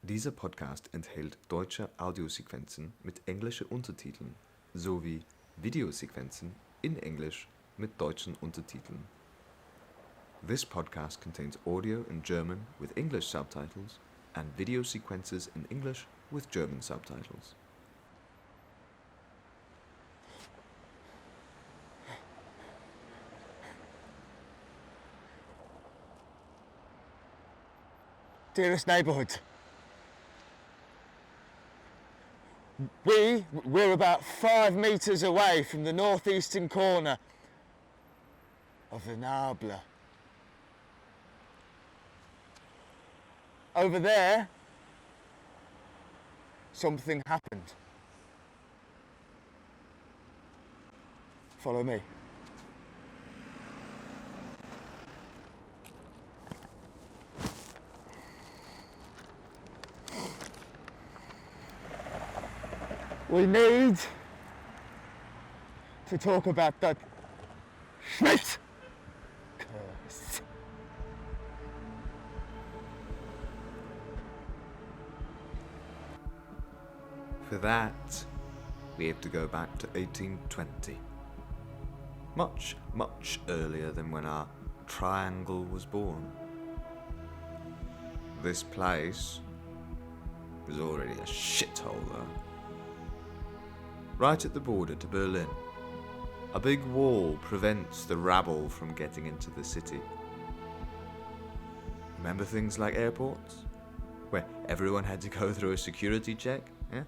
Dieser Podcast enthält deutsche Audiosequenzen mit englischen Untertiteln sowie Videosequenzen in Englisch mit deutschen Untertiteln. This podcast contains audio in German with English subtitles and video sequences in English with German subtitles. Dearest neighbourhood, we're about 5 metres away from the northeastern corner of Venable. Over there, something happened. Follow me. We need to talk about that Schmidt curse. For that, we have to go back to 1820. Much, much earlier than when our triangle was born. This place was already a shithole though. Right at the border to Berlin, a big wall prevents the rabble from getting into the city. Remember things like airports? Where everyone had to go through a security check? Yeah?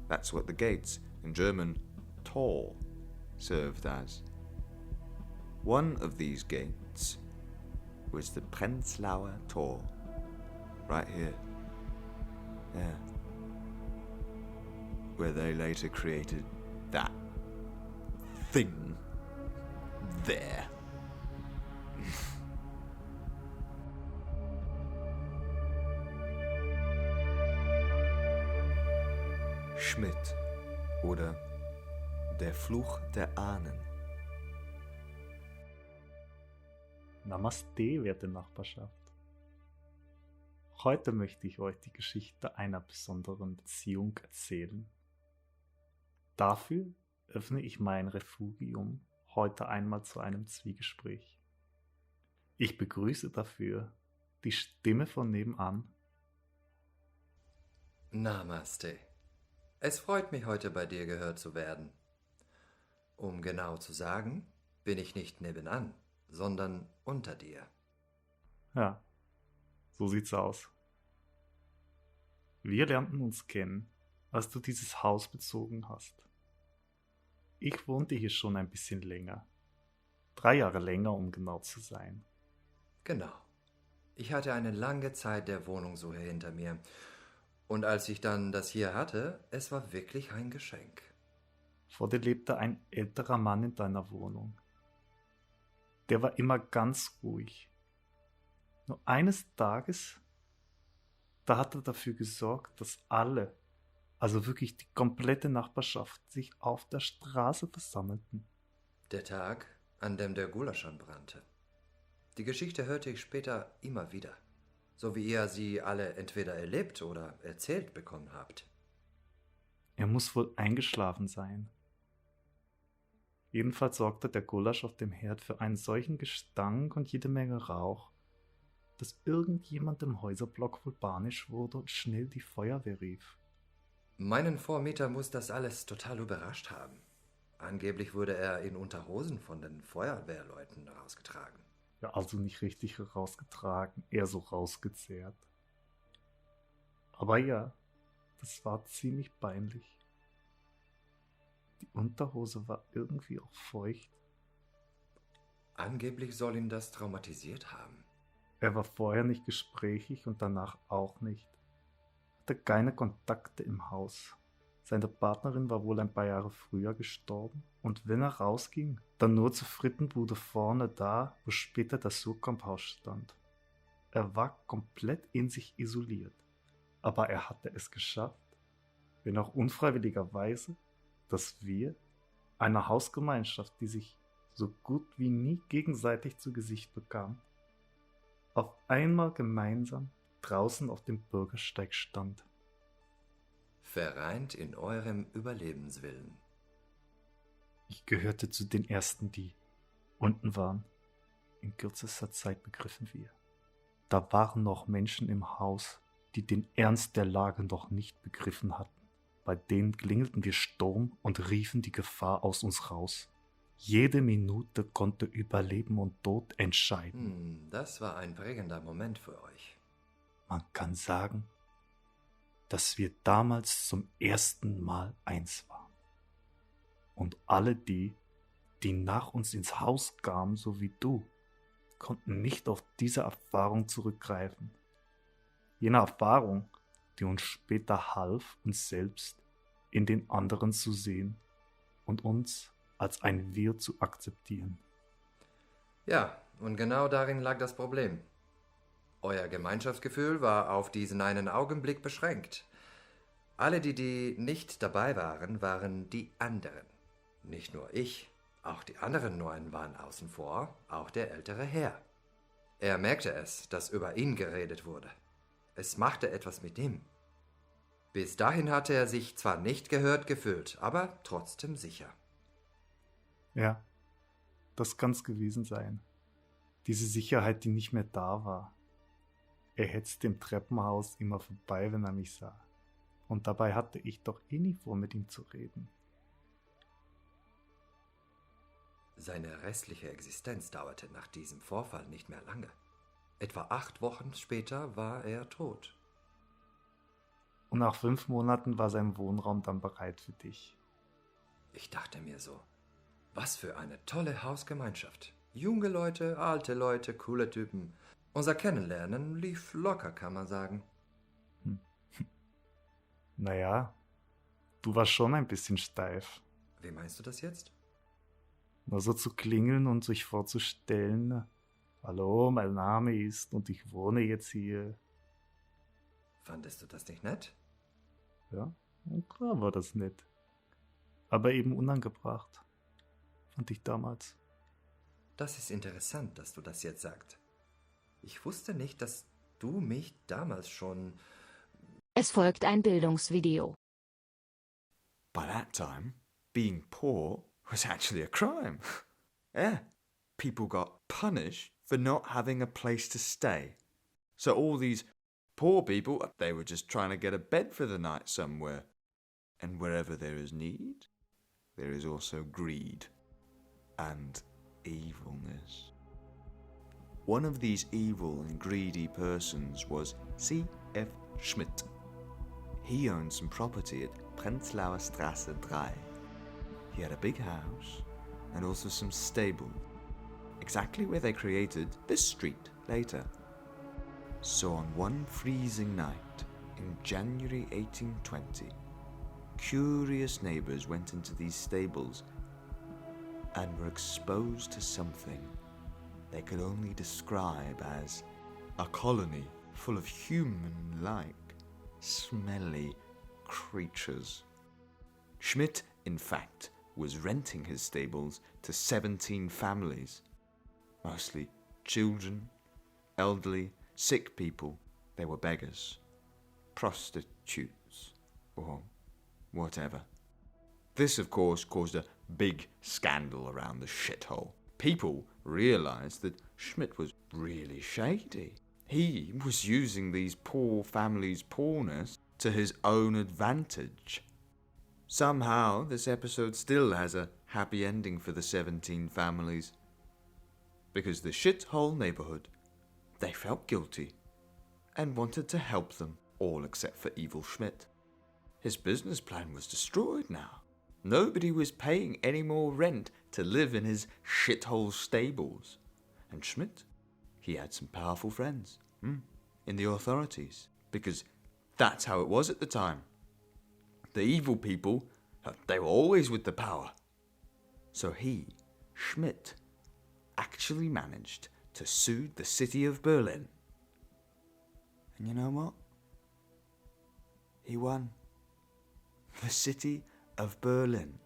That's what the gates, in German Tor, served as. One of these gates was the Prenzlauer Tor, right here. Yeah. Where they later created that thing there. Schmidt oder Der Fluch der Ahnen. Namaste, werte Nachbarschaft. Heute möchte ich euch die Geschichte einer besonderen Beziehung erzählen. Dafür öffne ich mein Refugium heute einmal zu einem Zwiegespräch. Ich begrüße dafür die Stimme von nebenan. Namaste. Es freut mich, heute bei dir gehört zu werden. Um genau zu sagen, bin ich nicht nebenan, sondern unter dir. Ja, so sieht's aus. Wir lernten uns kennen, als du dieses Haus bezogen hast. Ich wohnte hier schon ein bisschen länger. 3 Jahre länger, um genau zu sein. Genau. Ich hatte eine lange Zeit der Wohnungssuche hinter mir. Und als ich dann das hier hatte, es war wirklich ein Geschenk. Vor dir lebte ein älterer Mann in deiner Wohnung. Der war immer ganz ruhig. Nur eines Tages, da hat er dafür gesorgt, dass alle, also wirklich die komplette Nachbarschaft, sich auf der Straße versammelten. Der Tag, an dem der Gulasch brannte. Die Geschichte hörte ich später immer wieder. So wie ihr sie alle entweder erlebt oder erzählt bekommen habt. Er muss wohl eingeschlafen sein. Jedenfalls sorgte der Gulasch auf dem Herd für einen solchen Gestank und jede Menge Rauch, dass irgendjemand im Häuserblock wohl panisch wurde und schnell die Feuerwehr rief. Meinen Vormieter muss das alles total überrascht haben. Angeblich wurde er in Unterhosen von den Feuerwehrleuten rausgetragen. Ja, also nicht richtig rausgetragen, eher so rausgezehrt. Aber ja, das war ziemlich peinlich. Die Unterhose war irgendwie auch feucht. Angeblich soll ihn das traumatisiert haben. Er war vorher nicht gesprächig und danach auch nicht. Hatte keine Kontakte im Haus. Seine Partnerin war wohl ein paar Jahre früher gestorben und wenn er rausging, dann nur zur Frittenbude vorne da, wo später das Surkamphaus stand. Er war komplett in sich isoliert, aber er hatte es geschafft, wenn auch unfreiwilligerweise, dass wir, einer Hausgemeinschaft, die sich so gut wie nie gegenseitig zu Gesicht bekam, auf einmal gemeinsam draußen auf dem Bürgersteig stand. Vereint in eurem Überlebenswillen. Ich gehörte zu den Ersten, die unten waren. In kürzester Zeit begriffen wir. Da waren noch Menschen im Haus, die den Ernst der Lage noch nicht begriffen hatten. Bei denen klingelten wir Sturm und riefen die Gefahr aus uns raus. Jede Minute konnte über Leben und Tod entscheiden. Das war ein prägender Moment für euch. Man kann sagen, dass wir damals zum ersten Mal eins waren. Und alle die nach uns ins Haus kamen, so wie du, konnten nicht auf diese Erfahrung zurückgreifen. Jene Erfahrung, die uns später half, uns selbst in den anderen zu sehen und uns als ein Wir zu akzeptieren. Ja, und genau darin lag das Problem. Euer Gemeinschaftsgefühl war auf diesen einen Augenblick beschränkt. Alle, die nicht dabei waren, waren die anderen. Nicht nur ich, auch die anderen Neuen waren außen vor, auch der ältere Herr. Er merkte es, dass über ihn geredet wurde. Es machte etwas mit ihm. Bis dahin hatte er sich zwar nicht gehört gefühlt, aber trotzdem sicher. Ja, das kann's gewesen sein. Diese Sicherheit, die nicht mehr da war. Er hetzte im Treppenhaus immer vorbei, wenn er mich sah. Und dabei hatte ich doch eh nie vor, mit ihm zu reden. Seine restliche Existenz dauerte nach diesem Vorfall nicht mehr lange. Etwa 8 Wochen später war er tot. Und nach 5 Monaten war sein Wohnraum dann bereit für dich. Ich dachte mir so, was für eine tolle Hausgemeinschaft. Junge Leute, alte Leute, coole Typen. Unser Kennenlernen lief locker, kann man sagen. Naja, du warst schon ein bisschen steif. Wie meinst du das jetzt? Nur so zu klingeln und sich vorzustellen, hallo, mein Name ist und ich wohne jetzt hier. Fandest du das nicht nett? Ja, klar war das nett. Aber eben unangebracht, fand ich damals. Das ist interessant, dass du das jetzt sagst. Ich wusste nicht, dass du mich damals schon... Es folgt ein Bildungsvideo. By that time, being poor was actually a crime. Yeah, people got punished for not having a place to stay. So all these poor people, they were just trying to get a bed for the night somewhere. And wherever there is need, there is also greed and evilness. One of these evil and greedy persons was C.F. Schmidt. He owned some property at Prenzlauer Straße 3. He had a big house and also some stable, exactly where they created this street later. So on one freezing night in January 1820, curious neighbours went into these stables and were exposed to something they could only describe as a colony full of human-like, smelly creatures. Schmidt, in fact, was renting his stables to 17 families, mostly children, elderly, sick people. They were beggars, prostitutes, or whatever. This, of course, caused a big scandal around the shithole. People realised that Schmidt was really shady. He was using these poor families' poorness to his own advantage. Somehow, this episode still has a happy ending for the 17 families. Because the shithole neighbourhood, they felt guilty and wanted to help them, all except for evil Schmidt. His business plan was destroyed now. Nobody was paying any more rent to live in his shithole stables. And Schmidt, he had some powerful friends in the authorities, because that's how it was at the time. The evil people, they were always with the power. So he, Schmidt, actually managed to sue the city of Berlin. And you know what? He won. The city of Berlin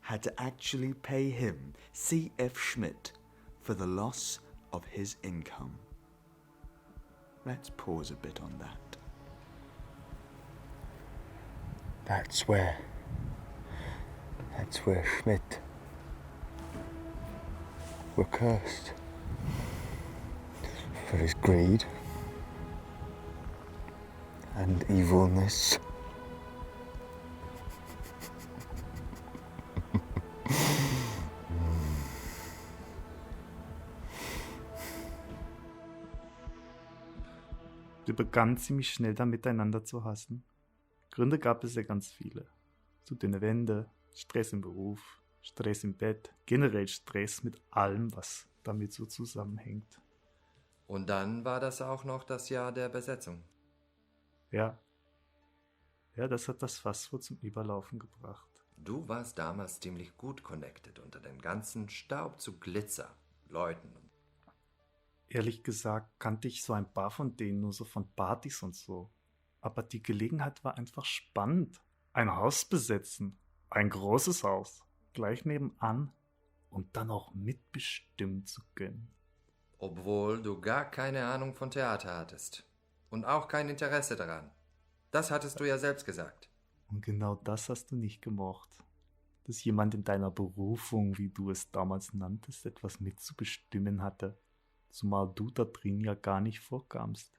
had to actually pay him, C.F. Schmidt, for the loss of his income. Let's pause a bit on that. That's where Schmidt were cursed for his greed and evilness. Wir begannen ziemlich schnell damit, einander zu hassen. Gründe gab es ja ganz viele. Zu dünne Wände, Stress im Beruf, Stress im Bett, generell Stress mit allem, was damit so zusammenhängt. Und dann war das auch noch das Jahr der Besetzung. Ja. Ja, das hat das Fass wohl zum Überlaufen gebracht. Du warst damals ziemlich gut connected unter den ganzen Staub zu Glitzer, Leuten. Ehrlich gesagt kannte ich so ein paar von denen nur so von Partys und so. Aber die Gelegenheit war einfach spannend. Ein Haus besetzen. Ein großes Haus. Gleich nebenan. Und dann auch mitbestimmen zu können. Obwohl du gar keine Ahnung von Theater hattest. Und auch kein Interesse daran. Das hattest du ja selbst gesagt. Und genau das hast du nicht gemocht. Dass jemand in deiner Berufung, wie du es damals nanntest, etwas mitzubestimmen hatte. Zumal du da drin ja gar nicht vorkamst.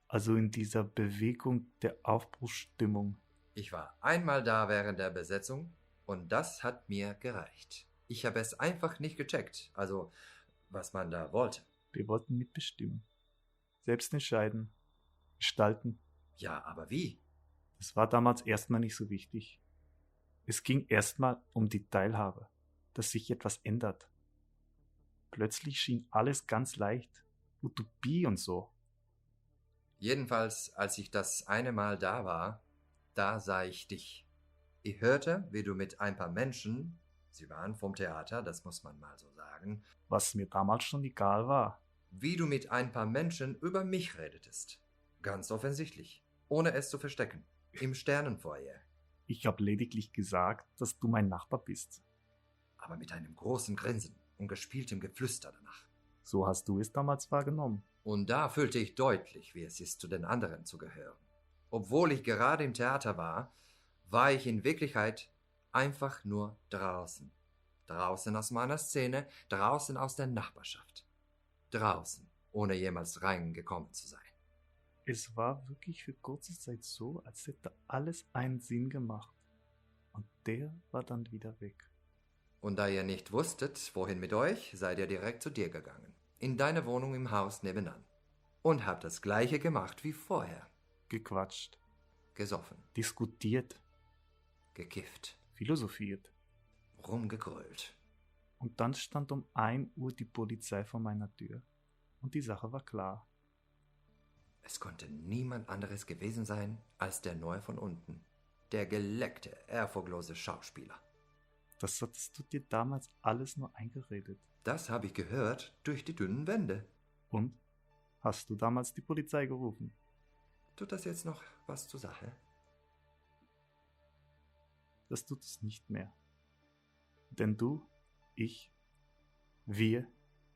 Also in dieser Bewegung der Aufbruchsstimmung. Ich war einmal da während der Besetzung und das hat mir gereicht. Ich habe es einfach nicht gecheckt, also was man da wollte. Wir wollten mitbestimmen. Selbst entscheiden. Gestalten. Ja, aber wie? Das war damals erstmal nicht so wichtig. Es ging erstmal um die Teilhabe, dass sich etwas ändert. Plötzlich schien alles ganz leicht. Utopie und so. Jedenfalls, als ich das eine Mal da war, da sah ich dich. Ich hörte, wie du mit ein paar Menschen, sie waren vom Theater, das muss man mal so sagen, Was mir damals schon egal war. wie du mit ein paar Menschen über mich redetest. Ganz offensichtlich, ohne es zu verstecken. Im Sternenfoyer. Ich habe lediglich gesagt, dass du mein Nachbar bist. Aber mit einem großen Grinsen und gespieltem Geflüster danach. So hast du es damals wahrgenommen. Und da fühlte ich deutlich, wie es ist, zu den anderen zu gehören. Obwohl ich gerade im Theater war, war ich in Wirklichkeit einfach nur draußen. Draußen aus meiner Szene, draußen aus der Nachbarschaft. Draußen, ohne jemals reingekommen zu sein. Es war wirklich für kurze Zeit so, als hätte alles einen Sinn gemacht. Und der war dann wieder weg. Und da ihr nicht wusstet, wohin mit euch, seid ihr direkt zu dir gegangen. In deine Wohnung im Haus nebenan. Und habt das Gleiche gemacht wie vorher. Gequatscht, Gesoffen, diskutiert, gekifft, philosophiert. rumgegrölt. Und dann stand um 1 Uhr die Polizei vor meiner Tür. Und die Sache war klar. Es konnte niemand anderes gewesen sein als der Neue von unten. Der geleckte, erfolglose Schauspieler. Das hattest du dir damals alles nur eingeredet. Das habe ich gehört durch die dünnen Wände. Und? Hast du damals die Polizei gerufen? Tut das jetzt noch was zur Sache? Das tut es nicht mehr. Denn du, ich, wir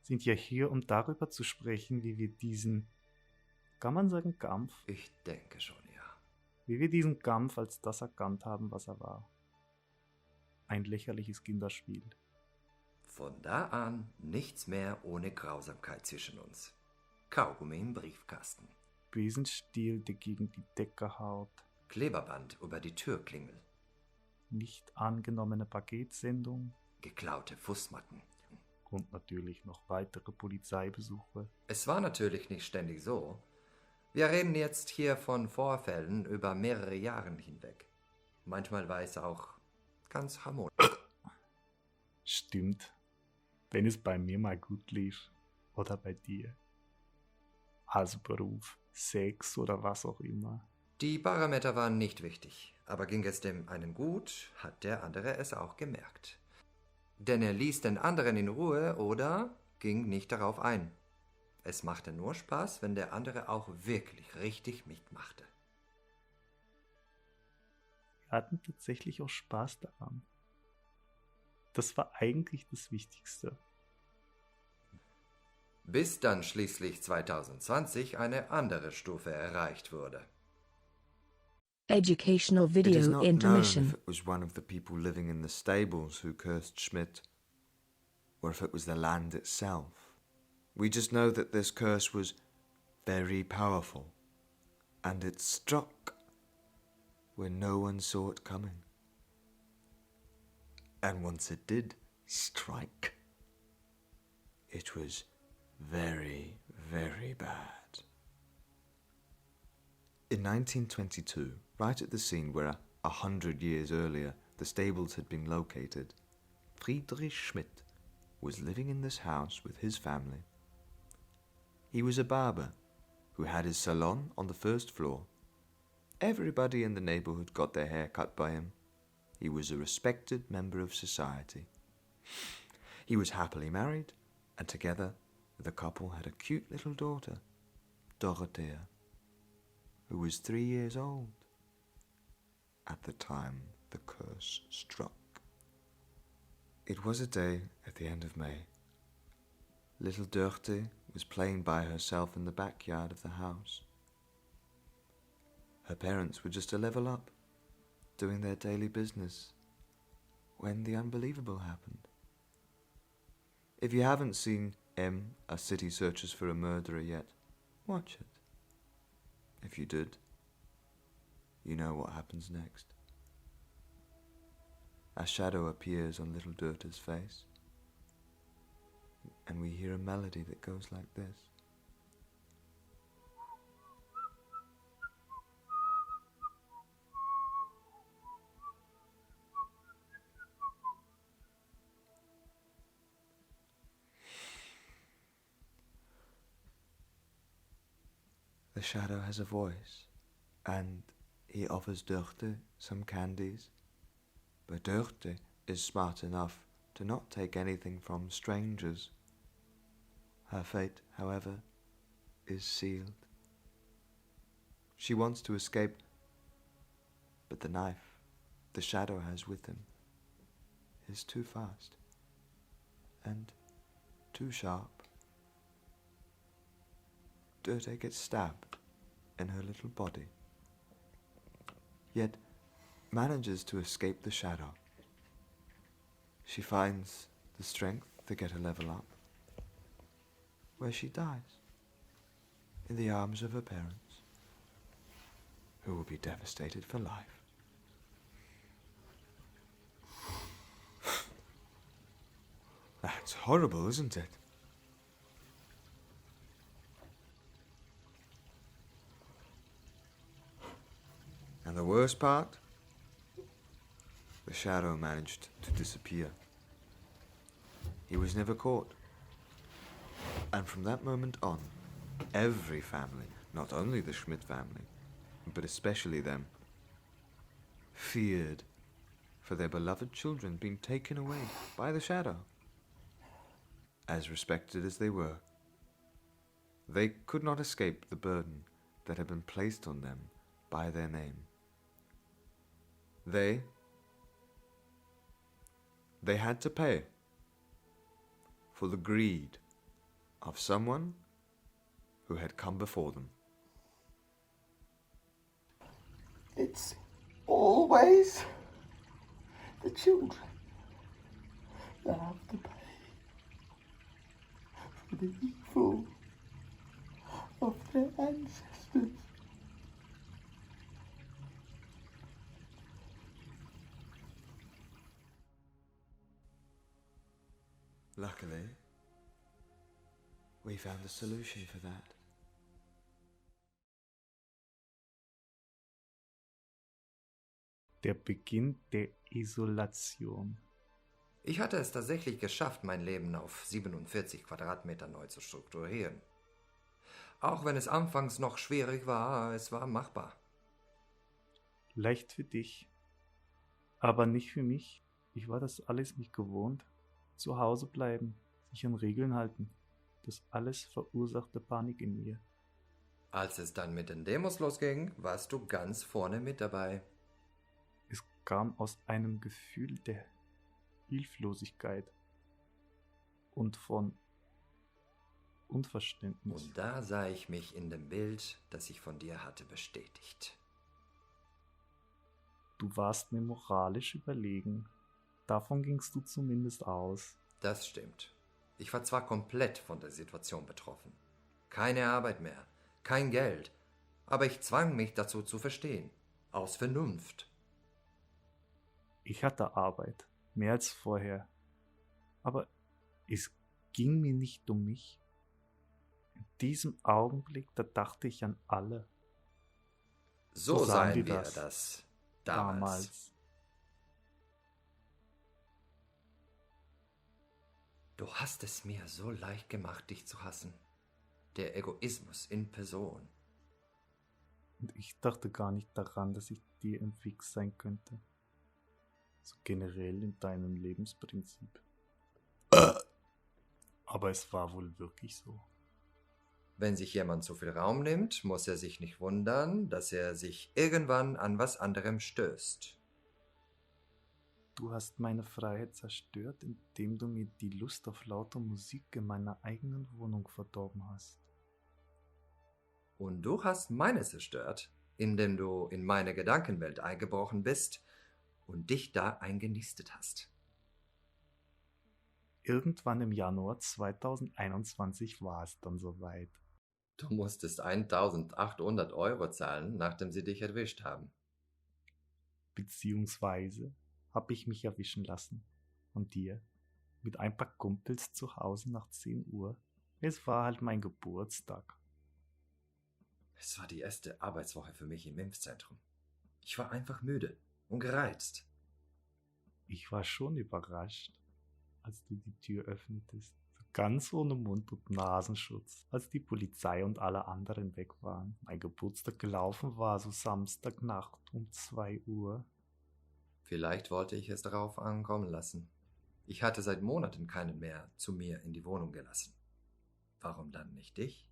sind ja hier, um darüber zu sprechen, wie wir diesen, kann man sagen, Kampf, Ich denke schon, ja. wie wir diesen Kampf als das erkannt haben, was er war. Ein lächerliches Kinderspiel. Von da an nichts mehr ohne Grausamkeit zwischen uns. Kaugummi im Briefkasten. Besenstiel, der gegen die Decke haut. Kleberband über die Türklingel. Nicht angenommene Paketsendung. Geklaute Fußmatten. Und natürlich noch weitere Polizeibesuche. Es war natürlich nicht ständig so. Wir reden jetzt hier von Vorfällen über mehrere Jahre hinweg. Manchmal war es auch ganz harmonisch. Stimmt. Wenn es bei mir mal gut lief. Oder bei dir. Also Beruf, Sex oder was auch immer. Die Parameter waren nicht wichtig, aber ging es dem einen gut, hat der andere es auch gemerkt. Denn er ließ den anderen in Ruhe oder ging nicht darauf ein. Es machte nur Spaß, wenn der andere auch wirklich richtig mitmachte. Wir hatten tatsächlich auch Spaß daran. Das war eigentlich das Wichtigste. bis dann schließlich 2020 eine andere Stufe erreicht wurde. Educational It is video not known intermission. if it was one of the people living in the stables who cursed Schmidt, or if it was the land itself. We just know that this curse was very powerful, and it struck when no one saw it coming. And once it did strike, it was very, very bad. In 1922, right at the scene where 100 years earlier the stables had been located, Friedrich Schmidt was living in this house with his family. He was a barber who had his salon on the first floor. Everybody in the neighborhood got their hair cut by him. He was a respected member of society. He was happily married, and together the couple had a cute little daughter, Dorothea, who was 3 years old at the time the curse struck. It was a day at the end of May. Little Dörte was playing by herself in the backyard of the house. Her parents were just a level up, doing their daily business, when the unbelievable happened. If you haven't seen M, A City Searches for a Murderer yet, watch it. If you did, you know what happens next. A shadow appears on little Dörte's face, and we hear a melody that goes like this. The shadow has a voice, and he offers Dörte some candies, but Dörte is smart enough to not take anything from strangers. Her fate, however, is sealed. She wants to escape, but the knife the shadow has with him is too fast and too sharp. Dörte gets stabbed in her little body, yet manages to escape the shadow. She finds the strength to get a level up, where she dies in the arms of her parents, who will be devastated for life. That's horrible, isn't it? And the worst part? The shadow managed to disappear. He was never caught. And from that moment on, every family, not only the Schmidt family, but especially them, feared for their beloved children being taken away by the shadow. As respected as they were, they could not escape the burden that had been placed on them by their name. They had to pay for the greed of someone who had come before them. It's always the children that have to pay for the evil of their ancestors. Luckily, we found a solution for that. Der Beginn der Isolation. Ich hatte es tatsächlich geschafft, mein Leben auf 47 Quadratmeter neu zu strukturieren. Auch wenn es anfangs noch schwierig war, es war machbar. Leicht für dich, aber nicht für mich. Ich war das alles nicht gewohnt. Zu Hause bleiben, sich an Regeln halten. Das alles verursachte Panik in mir. Als es dann mit den Demos losging, warst du ganz vorne mit dabei. Es kam aus einem Gefühl der Hilflosigkeit und von Unverständnis. Und da sah ich mich in dem Bild, das ich von dir hatte, bestätigt. Du warst mir moralisch überlegen. Davon gingst du zumindest aus. Das stimmt. Ich war zwar komplett von der Situation betroffen. Keine Arbeit mehr, kein Geld, aber ich zwang mich dazu zu verstehen. Aus Vernunft. Ich hatte Arbeit, mehr als vorher. Aber es ging mir nicht um mich. In diesem Augenblick, da dachte ich an alle. So So sahen sahen die wir das das damals. Du hast es mir so leicht gemacht, dich zu hassen. Der Egoismus in Person. Und ich dachte gar nicht daran, dass ich dir im Weg sein könnte. So generell in deinem Lebensprinzip. Aber es war wohl wirklich so. Wenn sich jemand zu viel Raum nimmt, muss er sich nicht wundern, dass er sich irgendwann an was anderem stößt. Du hast meine Freiheit zerstört, indem du mir die Lust auf laute Musik in meiner eigenen Wohnung verdorben hast. Und du hast meine zerstört, indem du in meine Gedankenwelt eingebrochen bist und dich da eingenistet hast. Irgendwann im Januar 2021 war es dann soweit. Du musstest 1.800 Euro zahlen, nachdem sie dich erwischt haben. Beziehungsweise habe ich mich erwischen lassen. Und dir? Mit ein paar Kumpels zu Hause nach 10 Uhr. Es war halt mein Geburtstag. Es war die erste Arbeitswoche für mich im Impfzentrum. Ich war einfach müde und gereizt. Ich war schon überrascht, als du die Tür öffnetest. So ganz ohne Mund- und Nasenschutz, als die Polizei und alle anderen weg waren. Mein Geburtstag gelaufen war, so Samstagnacht um 2 Uhr. Vielleicht wollte ich es darauf ankommen lassen. Ich hatte seit Monaten keinen mehr zu mir in die Wohnung gelassen. Warum dann nicht dich?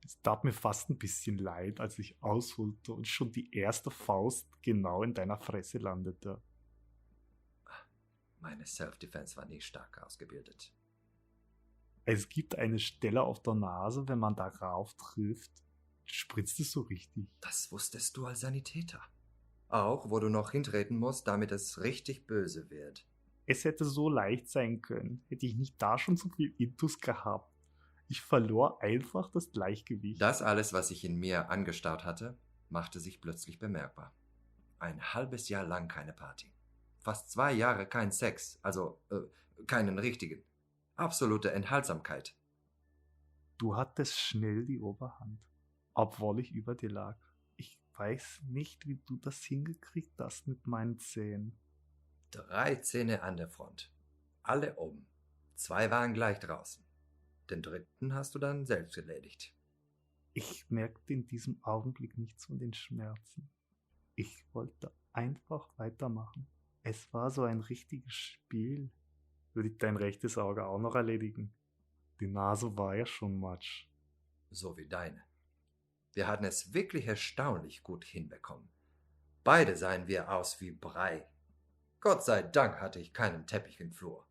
Es tat mir fast ein bisschen leid, als ich ausholte und schon die erste Faust genau in deiner Fresse landete. Meine Self-Defense war nie stark ausgebildet. Es gibt eine Stelle auf der Nase, wenn man darauf trifft, spritzt es so richtig. Das wusstest du als Sanitäter. Auch, wo du noch hintreten musst, damit es richtig böse wird. Es hätte so leicht sein können, hätte ich nicht da schon so viel Intus gehabt. Ich verlor einfach das Gleichgewicht. Das alles, was ich in mir angestaut hatte, machte sich plötzlich bemerkbar. Ein halbes Jahr lang keine Party. Fast 2 Jahre kein Sex, also keinen richtigen. Absolute Enthaltsamkeit. Du hattest schnell die Oberhand, obwohl ich über dir lag. Ich weiß nicht, wie du das hingekriegt hast mit meinen Zähnen. 3 Zähne an der Front. Alle oben. 2 waren gleich draußen. Den 3. hast du dann selbst erledigt. Ich merkte in diesem Augenblick nichts von den Schmerzen. Ich wollte einfach weitermachen. Es war so ein richtiges Spiel. Würde ich dein rechtes Auge auch noch erledigen? Die Nase war ja schon matsch. So wie deine. Wir hatten es wirklich erstaunlich gut hinbekommen. Beide sahen wir aus wie Brei. Gott sei Dank hatte ich keinen Teppich im Flur.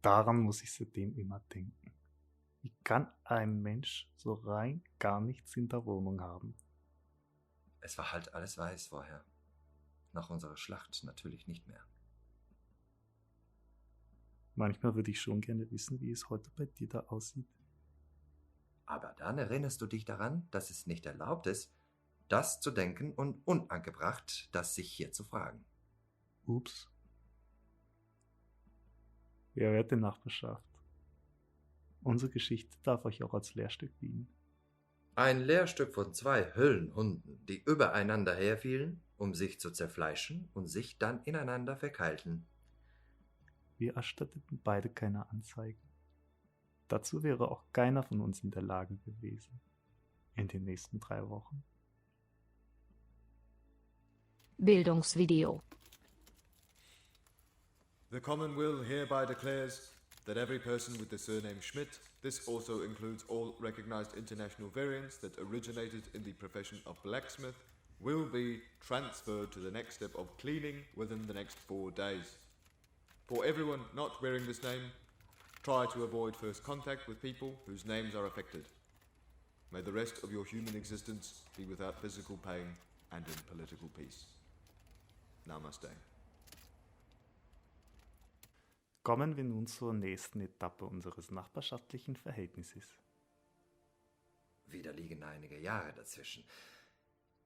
Daran muss ich seitdem immer denken. Wie kann ein Mensch so rein gar nichts in der Wohnung haben? Es war halt alles weiß vorher. Nach unserer Schlacht natürlich nicht mehr. Manchmal würde ich schon gerne wissen, wie es heute bei dir da aussieht. Aber dann erinnerst du dich daran, dass es nicht erlaubt ist, das zu denken und unangebracht, das sich hier zu fragen. Ups. Wer wird in Nachbarschaft? Unsere Geschichte darf euch auch als Lehrstück dienen. Ein Lehrstück von 2 Höllenhunden, die übereinander herfielen, um sich zu zerfleischen und sich dann ineinander verkeilten. Wir erstatteten beide keine Anzeigen. Dazu wäre auch keiner von uns in der Lage gewesen. In den nächsten 3 Wochen. Bildungsvideo. The Common Will hereby declares that every person with the surname Schmidt, this also includes all recognized international variants that originated in the profession of blacksmith, will be transferred to the next step of cleaning within the next 4 days. For everyone not wearing this name, Try to avoid first contact with people whose names are affected. May the rest of your human existence be without physical pain and in political peace. Namaste. Kommen wir nun zur nächsten Etappe unseres nachbarschaftlichen Verhältnisses. Wieder liegen einige Jahre dazwischen.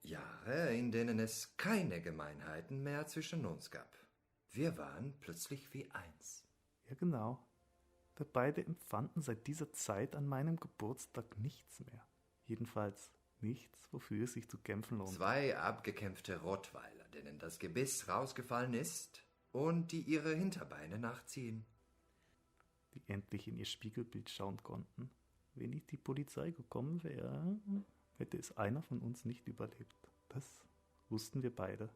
Jahre, in denen es keine Gemeinheiten mehr zwischen uns gab. Wir waren plötzlich wie eins. Ja, genau. Wir beide empfanden seit dieser Zeit an meinem Geburtstag nichts mehr. Jedenfalls nichts, wofür es sich zu kämpfen lohnt. 2 abgekämpfte Rottweiler, denen das Gebiss rausgefallen ist und die ihre Hinterbeine nachziehen. Die endlich in ihr Spiegelbild schauen konnten. Wenn nicht die Polizei gekommen wäre, hätte es einer von uns nicht überlebt. Das wussten wir beide.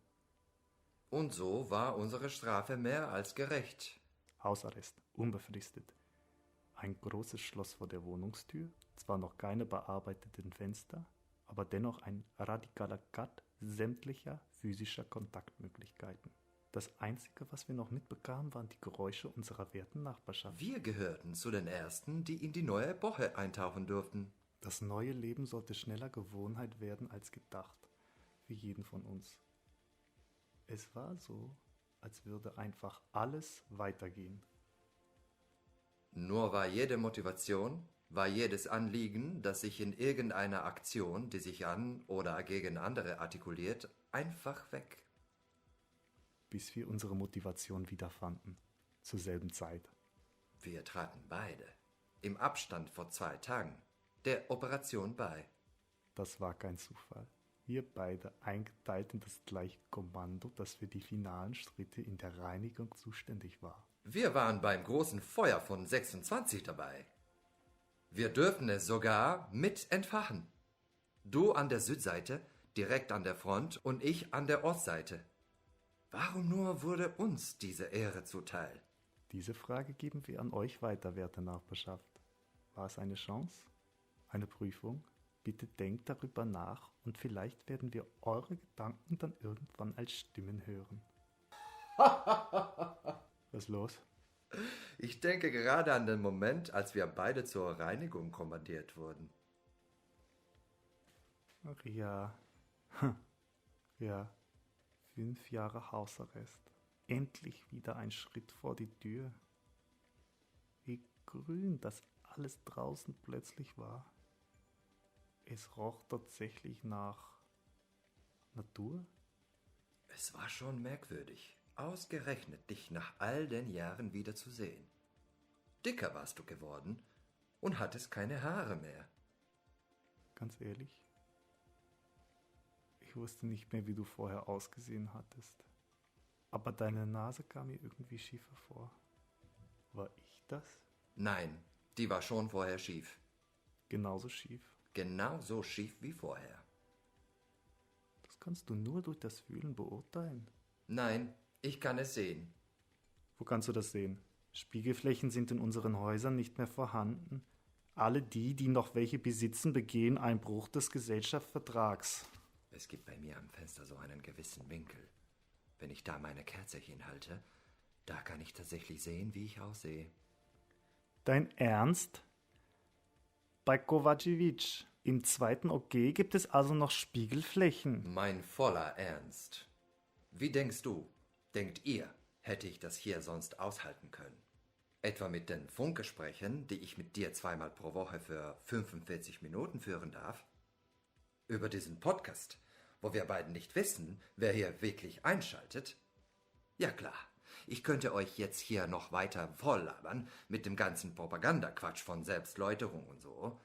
Und so war unsere Strafe mehr als gerecht. Hausarrest, unbefristet. Ein großes Schloss vor der Wohnungstür, zwar noch keine bearbeiteten Fenster, aber dennoch ein radikaler Cut sämtlicher physischer Kontaktmöglichkeiten. Das Einzige, was wir noch mitbekamen, waren die Geräusche unserer werten Nachbarschaft. Wir gehörten zu den Ersten, die in die neue Epoche eintauchen durften. Das neue Leben sollte schneller Gewohnheit werden als gedacht, für jeden von uns. Es war so, als würde einfach alles weitergehen. Nur war jede Motivation, war jedes Anliegen, das sich in irgendeiner Aktion, die sich an oder gegen andere artikuliert, einfach weg. Bis wir unsere Motivation wiederfanden, zur selben Zeit. Wir traten beide, im Abstand vor 2 Tagen, der Operation bei. Das war kein Zufall. Wir beide eingeteilt in das gleiche Kommando, das für die finalen Schritte in der Reinigung zuständig war. Wir waren beim großen Feuer von 26 dabei. Wir dürften es sogar mit entfachen. Du an der Südseite, direkt an der Front, und ich an der Ostseite. Warum nur wurde uns diese Ehre zuteil? Diese Frage geben wir an euch weiter, werte Nachbarschaft. War es eine Chance? Eine Prüfung? Bitte denkt darüber nach und vielleicht werden wir eure Gedanken dann irgendwann als Stimmen hören. Was ist los? Ich denke gerade an den Moment, als wir beide zur Reinigung kommandiert wurden. Ach ja. Ja. 5 Jahre Hausarrest. Endlich wieder ein Schritt vor die Tür. Wie grün das alles draußen plötzlich war. Es roch tatsächlich nach Natur. Es war schon merkwürdig, ausgerechnet dich nach all den Jahren wieder zu sehen. Dicker warst du geworden und hattest keine Haare mehr. Ganz ehrlich, ich wusste nicht mehr, wie du vorher ausgesehen hattest. Aber deine Nase kam mir irgendwie schiefer vor. War ich das? Nein, die war schon vorher schief. Genauso schief. Genauso schief wie vorher. Das kannst du nur durch das Fühlen beurteilen. Nein, ich kann es sehen. Wo kannst du das sehen? Spiegelflächen sind in unseren Häusern nicht mehr vorhanden. Alle die, die noch welche besitzen, begehen Einbruch des Gesellschaftsvertrags. Es gibt bei mir am Fenster so einen gewissen Winkel. Wenn ich da meine Kerze hinhalte, da kann ich tatsächlich sehen, wie ich aussehe. Dein Ernst? Bei Kovacevic im 2. OG gibt es also noch Spiegelflächen. Mein voller Ernst. Wie denkst du, denkt ihr, hätte ich das hier sonst aushalten können? Etwa mit den Funkgesprächen, die ich mit dir 2-mal pro Woche für 45 Minuten führen darf? Über diesen Podcast, wo wir beiden nicht wissen, wer hier wirklich einschaltet? Ja klar, ich könnte euch jetzt hier noch weiter volllabern mit dem ganzen Propagandaquatsch von Selbstläuterung und so.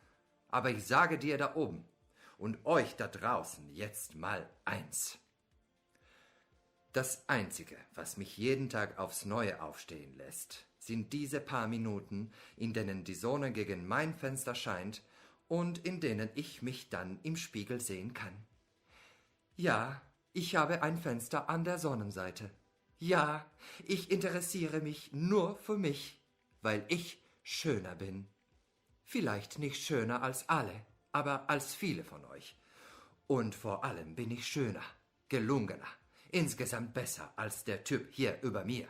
Aber ich sage dir da oben und euch da draußen jetzt mal eins. Das Einzige, was mich jeden Tag aufs Neue aufstehen lässt, sind diese paar Minuten, in denen die Sonne gegen mein Fenster scheint und in denen ich mich dann im Spiegel sehen kann. Ja, ich habe ein Fenster an der Sonnenseite. Ja, ich interessiere mich nur für mich, weil ich schöner bin. Vielleicht nicht schöner als alle, aber als viele von euch. Und vor allem bin ich schöner, gelungener, insgesamt besser als der Typ hier über mir.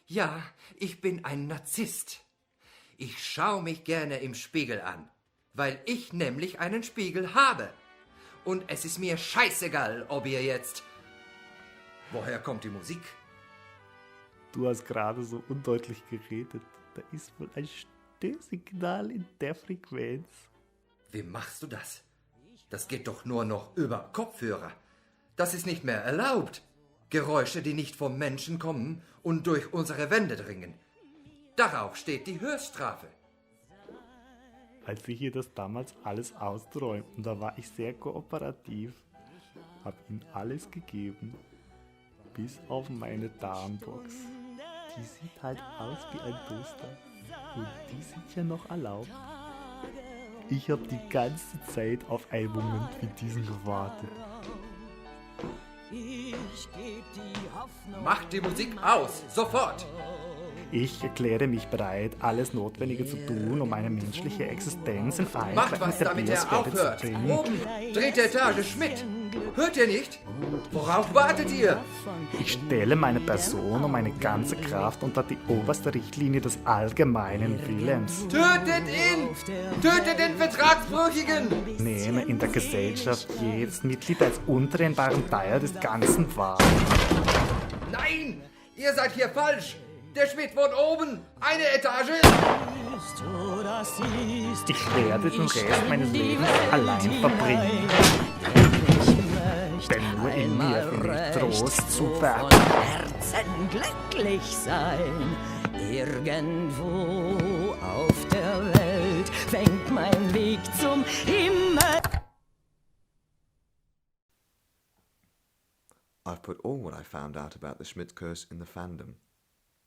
Ja, ich bin ein Narzisst. Ich schaue mich gerne im Spiegel an, weil ich nämlich einen Spiegel habe. Und es ist mir scheißegal, ob ihr jetzt... Woher kommt die Musik? Du hast gerade so undeutlich geredet. Da ist wohl ein Störsignal in der Frequenz. Wie machst du das? Das geht doch nur noch über Kopfhörer. Das ist nicht mehr erlaubt. Geräusche, die nicht vom Menschen kommen und durch unsere Wände dringen. Darauf steht die Höchststrafe. Als wir hier das damals alles austräumten, da war ich sehr kooperativ. Hab ihm alles gegeben. Bis auf meine Darmbox. Die sieht halt aus wie ein Toaster. Und die sind ja noch erlaubt. Ich habe die ganze Zeit auf einen Moment wie diesen gewartet. Macht die Musik aus, sofort! Ich erkläre mich bereit, alles Notwendige zu tun, um eine menschliche Existenz in Macht Einklang was, mit der damit er Biosphäre zu aufhört! bringen. Oben, dritte Etage, Schmidt! Hört ihr nicht? Worauf wartet ihr? Ich stelle meine Person und meine ganze Kraft unter die oberste Richtlinie des allgemeinen Willens. Tötet ihn! Tötet den Vertragsbrüchigen! Nehme in der Gesellschaft jedes Mitglied als untrennbaren Teil des Ganzen wahr. Nein! Ihr seid hier falsch! Der Schmidt wohnt oben! Eine Etage! Ich werde den Rest meines Lebens allein verbringen. Denn nur in mir finde ich Trost zu von Herzen glücklich sein. Irgendwo auf der Welt fängt mein Weg zum Himmel. I've put all what I found out about the Schmidt curse in the fandom.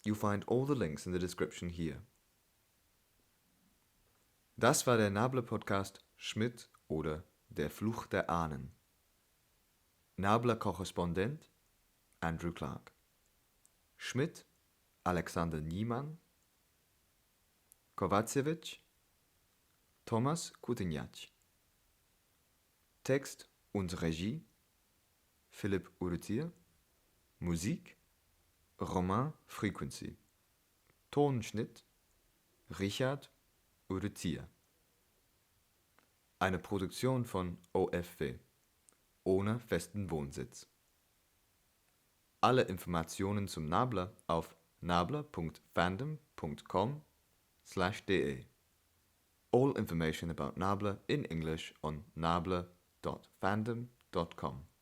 You'll find all the links in the description here. Das war der Nabla-Podcast Schmidt oder Der Fluch der Ahnen. Nabla-Korrespondent Andrew Clark. Schmidt Alexander Niemann. Kovacevic Thomas Kutinjac. Text und Regie Philipp Urtier. Musik Romain Frequency. Tonschnitt Richard Urtier. Eine Produktion von OFW. Ohne festen Wohnsitz. Alle Informationen zum Nabla auf nabla.fandom.com/de. All information about Nabla in English on nabla.fandom.com.